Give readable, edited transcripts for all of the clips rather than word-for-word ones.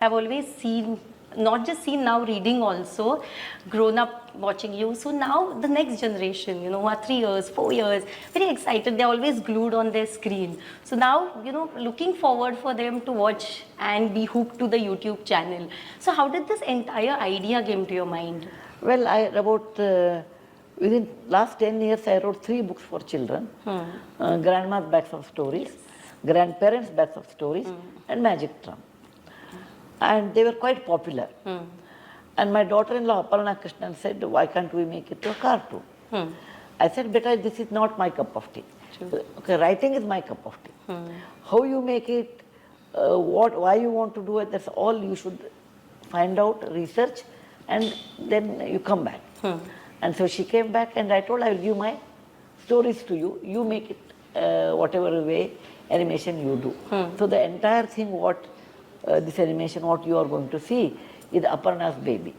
I've always seen, not just seen, now reading also, grown up watching you. So now the next generation, who are 3 years, 4 years, very excited. They're always glued on their screen. So now, looking forward for them to watch and be hooked to the YouTube channel. So how did this entire idea came to your mind? Well, within last 10 years, I wrote 3 books for children. Grandma's Bags of Stories, Grandparents' Bags of Stories, and Magic Drum. And they were quite popular. And my daughter-in-law, Aparna Krishnan, said, why can't we make it to a cartoon? I said, beta, this is not my cup of tea. Okay, writing is my cup of tea. How you make it, why you want to do it, that's all you should find out, research, and then you come back. And so she came back and I told her, I will give my stories to you. You make it whatever way animation you do. So the entire thing, this animation, what you are going to see is Aparna's baby.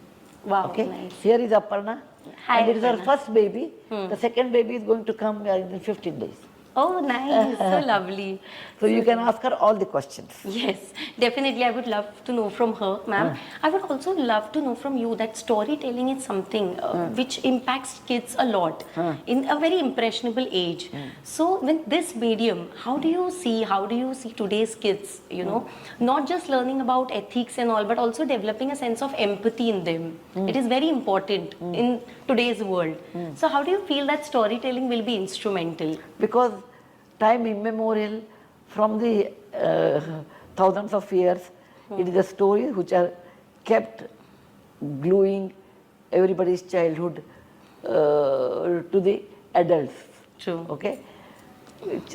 Wow, okay? Nice. Here is Aparna. Hi, and it is her Aparna. first baby. The second baby is going to come in 15 days. Oh, nice. So lovely. So you can ask her all the questions. Yes, definitely. I would love to know from her, ma'am. I would also love to know from you that storytelling is something which impacts kids a lot in a very impressionable age. So, with this medium, how do you see today's kids, not just learning about ethics and all, but also developing a sense of empathy in them? It is very important in today's world. So, how do you feel that storytelling will be instrumental? Because time immemorial, from the thousands of years, it is the stories which are kept gluing everybody's childhood to the adults. True. Okay?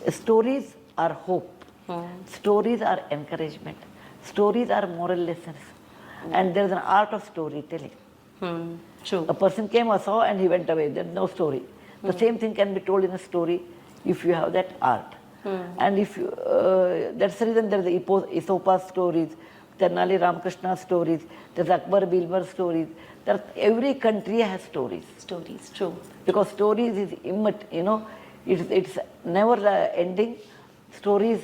Stories are hope. Stories are encouragement. Stories are moral lessons. And there is an art of storytelling. True. A person came or saw and he went away. There is no story. The same thing can be told in a story if you have that art. And if you, that's the reason there are the Isopa stories, Tenali Ramakrishna stories, there's Akbar Bilbar stories. Every country has stories. Stories, true. Because stories is it's never ending. Stories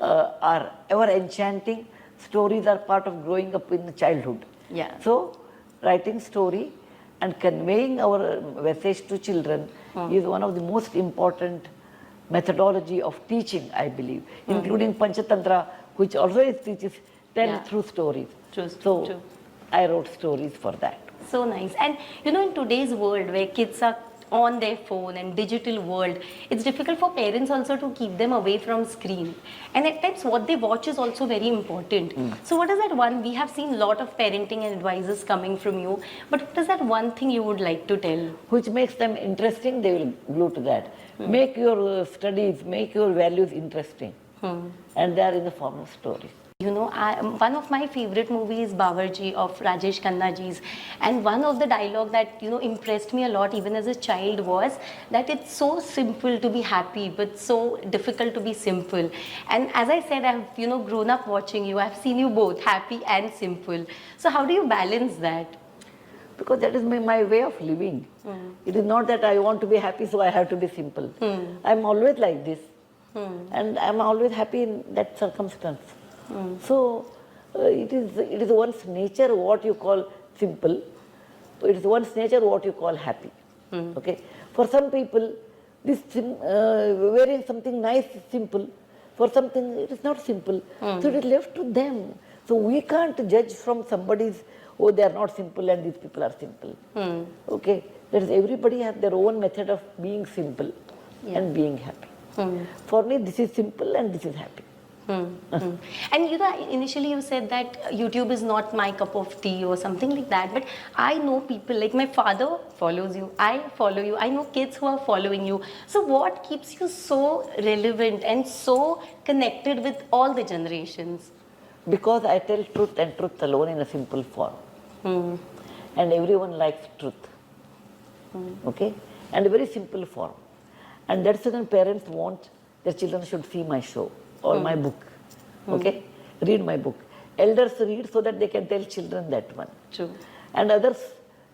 are ever enchanting. Stories are part of growing up in childhood. Yeah. So, writing story and conveying our message to children is one of the most important methodology of teaching, I believe, including Panchatantra, which also teaches through stories. True, so, true. I wrote stories for that. So nice. And in today's world where kids are on their phone and digital world, it's difficult for parents also to keep them away from screen. And at times what they watch is also very important. So what is that one, we have seen a lot of parenting and advices coming from you, but what is that one thing you would like to tell? Which makes them interesting, they will glue to that. Make your studies, make your values interesting. And they are in the form of stories. One of my favorite movies is Bawarji of Rajesh Khannaji's, and one of the dialogue that impressed me a lot even as a child was that it's so simple to be happy but so difficult to be simple. And as I said, I've grown up watching you. I've seen you both happy and simple. So how do you balance that? Because that is my way of living. It is not that I want to be happy, so I have to be simple. I'm always like this, and I'm always happy in that circumstance. So it is one's nature what you call simple. It is one's nature what you call happy. Okay. For some people, this wearing something nice is simple. For something it is not simple. So it is left to them. So we can't judge from somebody's, oh, they are not simple and these people are simple. Okay. That is, everybody has their own method of being simple and being happy. For me, this is simple and this is happy. And initially you said that YouTube is not my cup of tea or something like that, but I know people, like my father follows you, I follow you, I know kids who are following you. So what keeps you so relevant and so connected with all the generations? Because I tell truth and truth alone in a simple form. And everyone likes truth. Okay? And a very simple form. And that's when parents want their children should see my show or my book. Okay? Read my book. Elders read so that they can tell children that one. True. And others,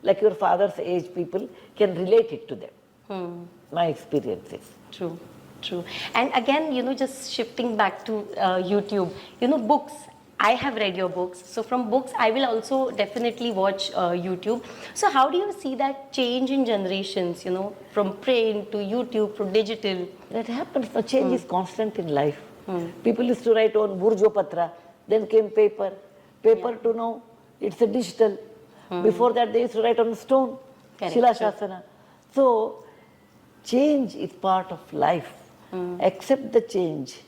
like your father's age people, can relate it to them. My experiences. True. And again, just shifting back to YouTube, books. I have read your books. So from books, I will also definitely watch YouTube. So how do you see that change in generations, you know, from print to YouTube to digital? That happens. The change is constant in life. People used to write on Burjo Patra, then came paper. Paper to know it's a digital. Before that, they used to write on stone, Correct, Shila true. Shasana. So, change is part of life. Accept the change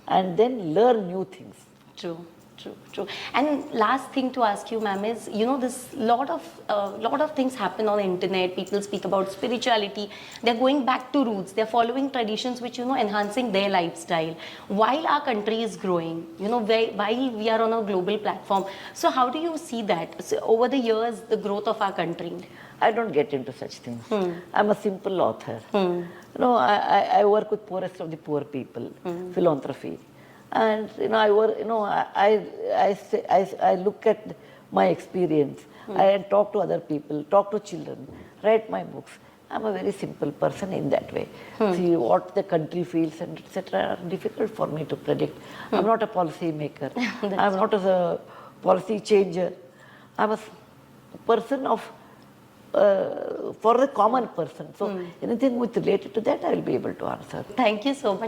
and then learn new things. True, true, true. And last thing to ask you, ma'am, is, you know, this lot of things happen on the internet. People speak about spirituality. They're going back to roots. They're following traditions which, you know, enhancing their lifestyle. While our country is growing, you know, while we are on a global platform. So how do you see that? So over the years, the growth of our country? I don't get into such things. I'm a simple author. You know, I work with poorest of the poor people, philanthropy. And you know, I work. You know, I look at my experience. I talk to other people, talk to children, write my books. I'm a very simple person in that way. See what the country feels and etc. are difficult for me to predict. I'm not a policy maker. I'm not a policy changer. I'm a person of for the common person. So anything which related to that, I will be able to answer. Thank you so much.